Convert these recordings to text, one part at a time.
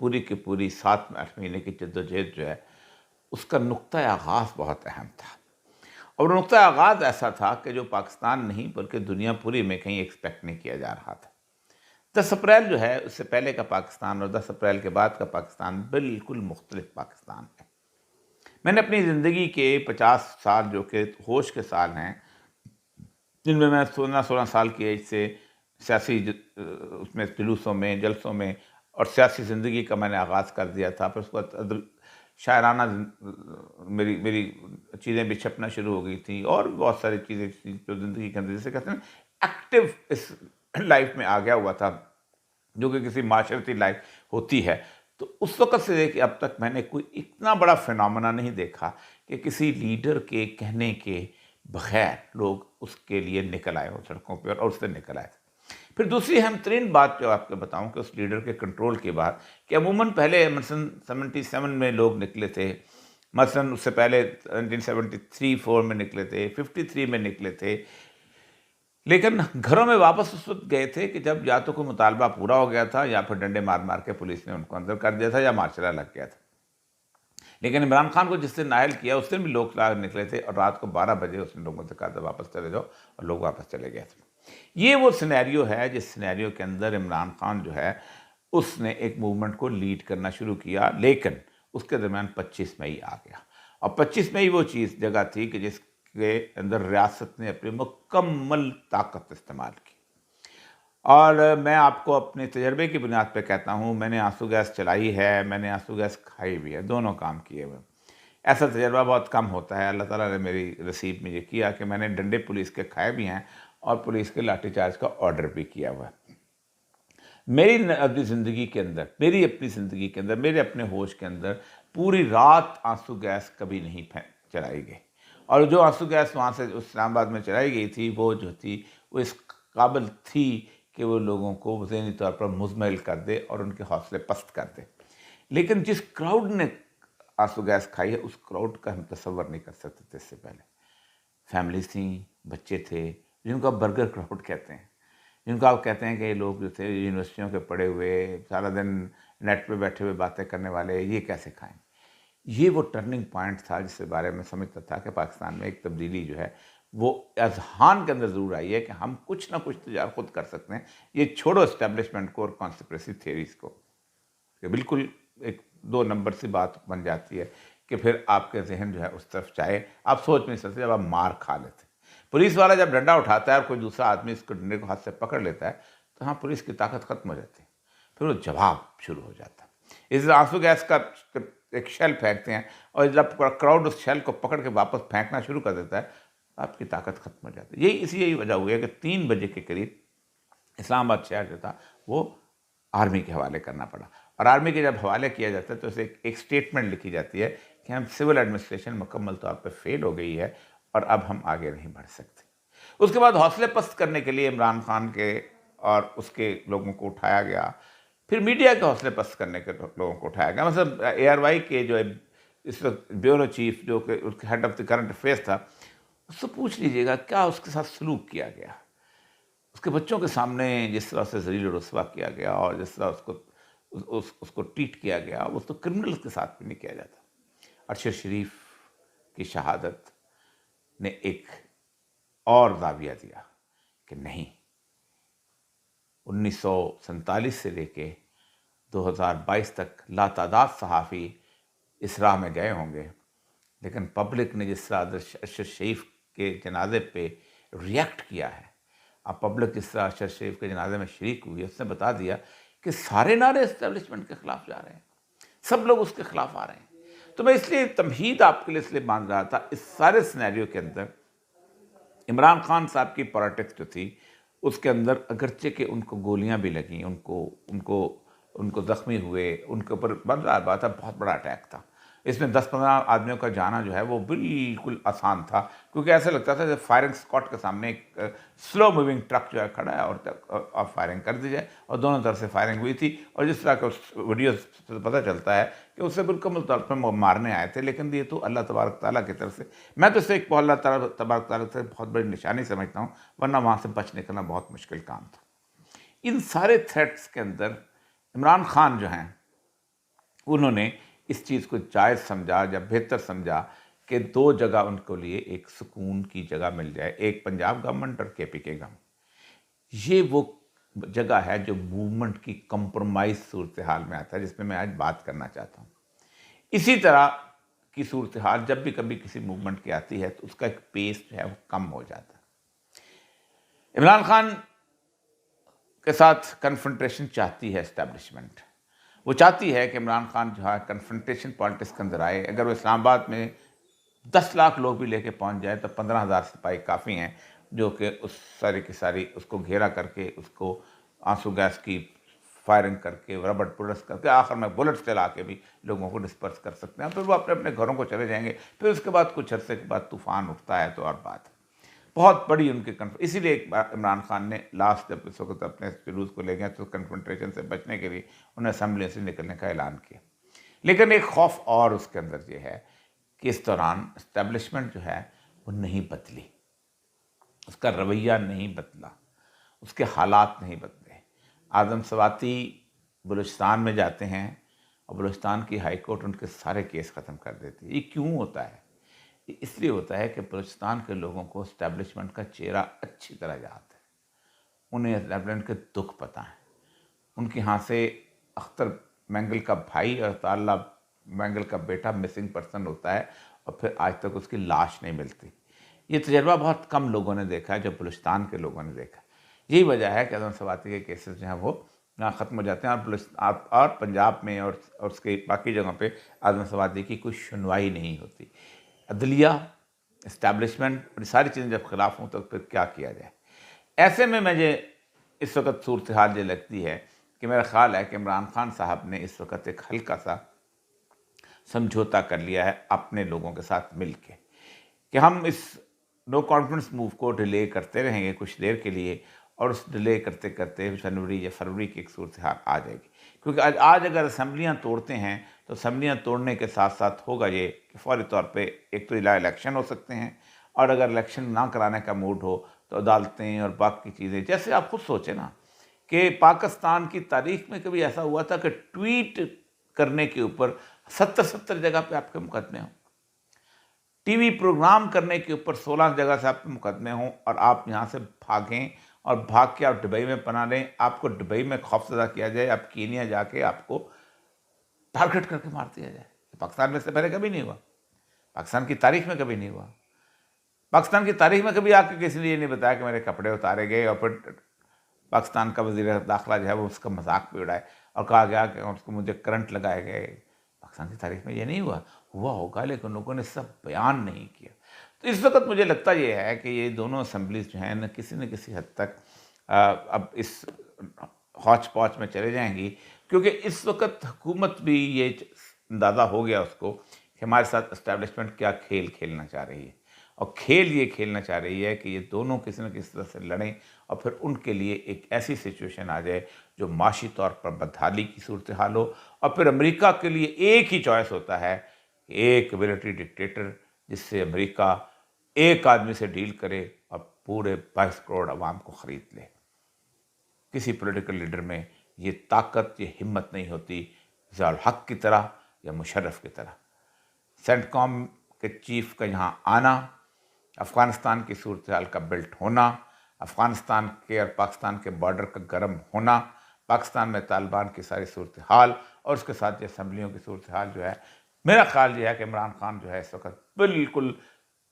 پوری کی پوری 7-8 مہینے کی جدوجہد جو ہے اس کا نقطۂ آغاز بہت اہم تھا، اور نقطۂ آغاز ایسا تھا کہ جو پاکستان نہیں بلکہ دنیا پوری میں کہیں ایکسپیکٹ نہیں کیا جا رہا تھا۔ 10 اپریل جو ہے اس سے پہلے کا پاکستان اور 10 اپریل کے بعد کا پاکستان بالکل مختلف پاکستان ہے۔ میں نے اپنی زندگی کے 50 سال جو کہ ہوش کے سال ہیں، جن میں 16 سال کی ایج سے سیاسی اس میں جلوسوں میں، جلسوں میں اور سیاسی زندگی کا میں نے آغاز کر دیا تھا، پھر اس کے بعد شاعرانہ میری چیزیں بھی چھپنا شروع ہو گئی تھیں، اور بہت ساری چیزیں تھیں جو زندگی کے اندر جسے کہتے ہیں ایکٹیو اس لائف میں آ گیا ہوا تھا، جو کہ کسی معاشرتی لائف ہوتی ہے۔ تو اس وقت سے لے کے اب تک میں نے کوئی اتنا بڑا فینومینا نہیں دیکھا کہ کسی لیڈر کے کہنے کے بغیر لوگ اس کے لیے نکل آئے ہوں سڑکوں پہ، اور اس سے نکل آئے تھے۔ پھر دوسری اہم ترین بات جو آپ کو بتاؤں کہ اس لیڈر کے کنٹرول کے بعد کہ عموماً پہلے مثلاً 77 میں لوگ نکلے تھے، مثلاً اس سے پہلے 1973-4 میں نکلے تھے، 53 میں نکلے تھے، لیکن گھروں میں واپس اس وقت گئے تھے کہ جب یا تو کوئی مطالبہ پورا ہو گیا تھا یا پھر ڈنڈے مار مار کے پولیس نے ان کو اندر کر دیا تھا یا مارشلہ لگ گیا تھا۔ لیکن عمران خان کو جس دن نااہل کیا اس دن بھی لوگ نکلے تھے، اور رات کو 12 بجے اس نے لوگوں سے کہا تھا واپس چلے جاؤ، اور لوگ واپس چلے گئے تھے۔ یہ وہ سینیریو ہے جس سینیریو کے اندر عمران خان جو ہے اس نے ایک موومنٹ کو لیڈ کرنا شروع کیا، لیکن اس کے درمیان 25 مئی آ گیا، اور 25 مئی وہ چیز جگہ تھی کہ جس کے اندر ریاست نے اپنی مکمل طاقت استعمال کی۔ اور میں آپ کو اپنے تجربے کی بنیاد پہ کہتا ہوں، میں نے آنسو گیس چلائی ہے، میں نے آنسو گیس کھائی بھی ہے، دونوں کام کیے ہوئے۔ ایسا تجربہ بہت کم ہوتا ہے، اللہ تعالیٰ نے میری نصیب میں یہ کیا کہ میں نے ڈنڈے پولیس کے کھائے بھی ہیں اور پولیس کے لاٹھی چارج کا آرڈر بھی کیا ہوا ہے۔ میری اپنی زندگی کے اندر، میرے اپنے ہوش کے اندر پوری رات آنسو گیس کبھی نہیں چلائی گئی، اور جو آنسو گیس وہاں سے اسلام آباد میں چلائی گئی تھی وہ جو تھی وہ اس قابل تھی کہ وہ لوگوں کو ذہنی طور پر مزمحل کر دے اور ان کے حوصلے پست کر دے۔ لیکن جس کراؤڈ نے آنسو گیس کھائی ہے اس کراؤڈ کا ہم تصور نہیں کر سکتے تھے اس سے پہلے۔ فیملیز تھیں، بچے تھے، جن کو آپ برگر کراؤڈ کہتے ہیں، جن کو آپ کہتے ہیں کہ یہ لوگ جو تھے یونیورسٹیوں کے پڑھے ہوئے، سارا دن نیٹ پہ بیٹھے ہوئے باتیں کرنے والے، یہ کیسے کھائیں؟ یہ وہ ٹرننگ پوائنٹ تھا جس کے بارے میں سمجھتا تھا کہ پاکستان میں ایک تبدیلی جو ہے وہ اذہان کے اندر ضرور آئی ہے کہ ہم کچھ نہ کچھ تجارت خود کر سکتے ہیں۔ یہ چھوڑو اسٹیبلشمنٹ کو اور کانسپریسی تھیوریز کو، کہ بالکل ایک 2 نمبر سی بات بن جاتی ہے کہ پھر آپ کے ذہن جو ہے اس طرف چاہے آپ سوچ نہیں سکتے جب آپ مار کھا لیتے۔ پولیس والا جب ڈنڈا اٹھاتا ہے اور کوئی دوسرا آدمی اس کو ڈنڈے کو ہاتھ سے پکڑ لیتا ہے تو ہاں پولیس کی طاقت ختم ہو جاتی ہے، پھر وہ جواب شروع ہو جاتا ہے۔ اس آنسو گیس کا ایک شیل پھینکتے ہیں، اور جب کراؤڈ اس شیل کو پکڑ کے واپس پھینکنا شروع کر دیتا ہے آپ کی طاقت ختم ہو جاتی ہے۔ یہی وجہ ہوئی ہے کہ 3 بجے کے قریب اسلام آباد شہر جو تھا وہ آرمی کے حوالے کرنا پڑا، اور آرمی کے جب حوالے کیا جاتا ہے تو اسے ایک سٹیٹمنٹ لکھی جاتی ہے کہ ہم سول ایڈمنسٹریشن مکمل طور پہ فیل ہو گئی ہے اور اب ہم آگے نہیں بڑھ سکتے۔ اس کے بعد حوصلے پست کرنے کے لیے عمران خان کے اور اس کے لوگوں کو اٹھایا گیا، پھر میڈیا کے حوصلے پست کرنے کے لوگوں کو اٹھایا گیا۔ مثلا ARY کے جو اس وقت بیورو چیف جو کہ اس کے head of the current affairs تھا، اس سے پوچھ لیجئے گا کیا اس کے ساتھ سلوک کیا گیا، اس کے بچوں کے سامنے جس طرح سے ذلیل و رسوا کیا گیا اور جس طرح اس کو ٹریٹ کیا گیا، وہ تو کرمنل کے ساتھ بھی نہیں کیا جاتا۔ ارشد شریف کی شہادت نے ایک اور زاویہ دیا کہ نہیں، 1947 سے لے کے 2022 تک لاتعداد صحافی اس راہ میں گئے ہوں گے، لیکن پبلک نے جس طرح ارشد شریف کے جنازے پہ ریئیکٹ کیا ہے، اب پبلک جس طرح ارشد شریف کے جنازے میں شریک ہوئی ہے، اس نے بتا دیا کہ سارے نعرے اسٹیبلشمنٹ کے خلاف جا رہے ہیں، سب لوگ اس کے خلاف آ رہے ہیں۔ تو میں اس لیے تمہید آپ کے لیے اس لیے باندھ رہا تھا، اس سارے سینیریو کے اندر عمران خان صاحب کی پالیٹکس جو تھی اس کے اندر اگرچہ کہ ان کو گولیاں بھی لگیں، ان کو زخمی ہوئے، ان کے اوپر بات ہے بہت بڑا اٹیک تھا، اس میں 10-15 آدمیوں کا جانا جو ہے وہ بالکل آسان تھا، کیونکہ ایسا لگتا تھا جب فائرنگ اسکواڈ کے سامنے ایک سلو موونگ ٹرک جو ہے کھڑا ہے اور فائرنگ کر دی جائے، اور دونوں طرف سے فائرنگ ہوئی تھی، اور جس طرح کا اس ویڈیو سے پتہ چلتا ہے کہ اسے بالکل طور پر مارنے آئے تھے، لیکن یہ تو اللہ تبارک تعالیٰ کی طرف سے، میں تو اسے ایک اللہ تبارک تعالیٰ سے بہت بڑی نشانی سمجھتا ہوں، ورنہ وہاں سے بچ نکلنا بہت مشکل کام تھا۔ ان سارے تھریٹس کے اندر عمران خان جو ہیں انہوں نے اس چیز کو جائز سمجھا یا بہتر سمجھا کہ دو جگہ ان کو لیے ایک سکون کی جگہ مل جائے، ایک پنجاب گورنمنٹ اور KP کے گورنمنٹ۔ یہ وہ جگہ ہے جو موومنٹ کی کمپرومائز صورتحال میں آتا ہے، جس میں میں آج بات کرنا چاہتا ہوں۔ اسی طرح کی صورتحال جب بھی کبھی کسی موومنٹ کی آتی ہے تو اس کا ایک پیس جو ہے وہ کم ہو جاتا ہے۔ عمران خان کے ساتھ کنفرنٹیشن چاہتی ہے اسٹیبلشمنٹ، وہ چاہتی ہے کہ عمران خان جو ہے کنفرنٹیشن پالیٹکس کے اندر آئے۔ اگر وہ اسلام آباد میں 10 لاکھ لوگ بھی لے کے پہنچ جائے تو 15,000 سپاہی کافی ہیں، جو کہ اس ساری کی ساری اس کو گھیرا کر کے، اس کو آنسو گیس کی فائرنگ کر کے، ربڑ بلٹس کر کے، آخر میں بلٹس چلا کے بھی لوگوں کو ڈسپرس کر سکتے ہیں، پھر وہ اپنے اپنے گھروں کو چلے جائیں گے۔ پھر اس کے بعد کچھ عرصے کے بعد طوفان اٹھتا ہے تو اور بات ہے۔ بہت بڑی ان کی اسی لیے ایک بار عمران خان نے لاسٹ جب اس وقت اپنے جلوس کو لے گئے تو کنفرنٹریشن سے بچنے کے لیے انہیں اسمبلی سے نکلنے کا اعلان کیا۔ لیکن ایک خوف اور اس کے اندر یہ ہے کہ اس دوران اسٹیبلشمنٹ جو ہے وہ نہیں بدلی، اس کا رویہ نہیں بدلا، اس کے حالات نہیں بدلے۔ اعظم سواتی بلوچستان میں جاتے ہیں اور بلوچستان کی ہائی کورٹ ان کے سارے کیس ختم کر دیتی ہے۔ یہ کیوں ہوتا ہے؟ یہ اس لیے ہوتا ہے کہ بلوچستان کے لوگوں کو اسٹیبلشمنٹ کا چہرہ اچھی طرح یاد ہے، انہیں اسٹیبلشمنٹ کے دکھ پتہ ہیں۔ ان کے ہاں سے اختر مینگل کا بھائی اور طاللہ مینگل کا بیٹا مسنگ پرسن ہوتا ہے اور پھر آج تک اس کی لاش نہیں ملتی۔ یہ تجربہ بہت کم لوگوں نے دیکھا ہے، جو بلوچستان کے لوگوں نے دیکھا۔ یہی وجہ ہے کہ اعظم سواتی کے کیسز جو ہیں وہ ختم ہو جاتے ہیں، اور پنجاب میں اور اس کے باقی جگہوں پہ اعظم سواتی کی کوئی سنوائی نہیں ہوتی۔ عدلیہ، اسٹیبلشمنٹ اور ساری چیزیں جب خلاف ہوں تو پھر کیا کیا جائے؟ ایسے میں مجھے اس وقت صورتحال یہ لگتی ہے کہ میرا خیال ہے کہ عمران خان صاحب نے اس وقت ایک ہلکا سا سمجھوتا کر لیا ہے اپنے لوگوں کے ساتھ مل کے، کہ ہم اس نو کانفیڈنس موو کو ڈیلے کرتے رہیں گے کچھ دیر کے لیے، اور اس ڈیلے کرتے کرتے جنوری یا فروری کی ایک صورتحال آ جائے گی۔ کیونکہ آج اگر اسمبلیاں توڑتے ہیں تو اسمبلیاں توڑنے کے ساتھ ساتھ ہوگا یہ کہ فوری طور پہ ایک تو الیکشن ہو سکتے ہیں، اور اگر الیکشن نہ کرانے کا موڈ ہو تو عدالتیں اور باقی چیزیں، جیسے آپ خود سوچیں نا کہ پاکستان کی تاریخ میں کبھی ایسا ہوا تھا کہ ٹویٹ کرنے کے اوپر 70 جگہ پہ آپ کے مقدمے ہوں، ٹی وی پروگرام کرنے کے اوپر 16 جگہ سے آپ کے مقدمے ہوں، اور آپ یہاں سے بھاگیں اور بھاگ کے آپ دبئی میں پناہ لیں، آپ کو دبئی میں خوفزدہ کیا جائے، آپ کینیا جا کے آپ کو ٹارگٹ کر کے مار دیا جائے۔ پاکستان میں سے پہلے کبھی نہیں ہوا، پاکستان کی تاریخ میں کبھی نہیں ہوا۔ پاکستان کی تاریخ میں کبھی آپ کے کسی نے یہ نہیں بتایا کہ میرے کپڑے اتارے گئے اور پھر پاکستان کا وزیر داخلہ جو ہے وہ اس کا مذاق بھی اڑائے اور کہا گیا کہ اس کو مجھے کرنٹ لگائے گئے۔ پاکستان کی تاریخ میں یہ نہیں ہوا ہوگا، لیکن لوگوں نے سب بیان نہیں کیا۔ تو اس وقت مجھے لگتا یہ ہے کہ یہ دونوں اسمبلیز جو ہیں نہ کسی حد تک اب اس ہوچ پوچ میں چلے جائیں گی، کیونکہ اس وقت حکومت بھی یہ اندازہ ہو گیا اس کو کہ ہمارے ساتھ اسٹیبلشمنٹ کیا کھیل کھیلنا چاہ رہی ہے، اور کھیل یہ کھیلنا چاہ رہی ہے کہ یہ دونوں کسی نہ کسی طرح سے لڑیں، اور پھر ان کے لیے ایک ایسی سچویشن آ جائے جو معاشی طور پر بدحالی کی صورتحال ہو، اور پھر امریکہ کے لیے ایک ہی چوائس ہوتا ہے کہ ایک ملٹری ڈکٹیٹر جس سے امریکہ ایک آدمی سے ڈیل کرے اور پورے 22 کروڑ عوام کو خرید لے۔ کسی پولیٹیکل لیڈر میں یہ طاقت، یہ ہمت نہیں ہوتی ضیاء الحق کی طرح یا مشرف کی طرح۔ سینٹ کام کے چیف کا یہاں آنا، افغانستان کی صورتحال کا بلٹ ہونا، افغانستان کے اور پاکستان کے بارڈر کا گرم ہونا، پاکستان میں طالبان کی ساری صورتحال، اور اس کے ساتھ یہ اسمبلیوں کی صورتحال جو ہے، میرا خیال یہ ہے کہ عمران خان جو ہے اس وقت بالکل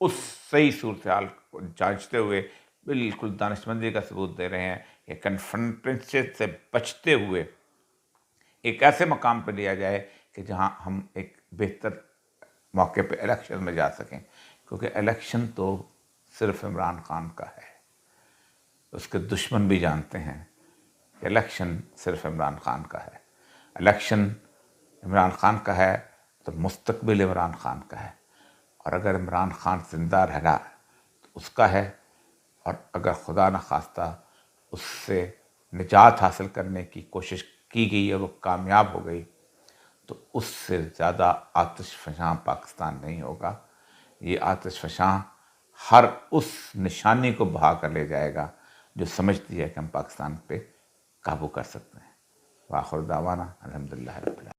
اس صحیح صورتحال کو جانچتے ہوئے بالکل دانشمندی کا ثبوت دے رہے ہیں کہ کنفرنٹیشن سے بچتے ہوئے ایک ایسے مقام پہ لیا جائے کہ جہاں ہم ایک بہتر موقع پہ الیکشن میں جا سکیں، کیونکہ الیکشن تو صرف عمران خان کا ہے۔ اس کے دشمن بھی جانتے ہیں کہ الیکشن صرف عمران خان کا ہے۔ الیکشن عمران خان کا ہے تو مستقبل عمران خان کا ہے، اور اگر عمران خان زندہ رہا تو اس کا ہے، اور اگر خدا نخواستہ اس سے نجات حاصل کرنے کی کوشش کی گئی اور وہ کامیاب ہو گئی تو اس سے زیادہ آتش فشاں پاکستان نہیں ہوگا۔ یہ آتش فشاں ہر اس نشانی کو بہا کر لے جائے گا جو سمجھتی ہے کہ ہم پاکستان پہ قابو کر سکتے ہیں۔ وآخر دعوانا الحمدللہ رب العالمین۔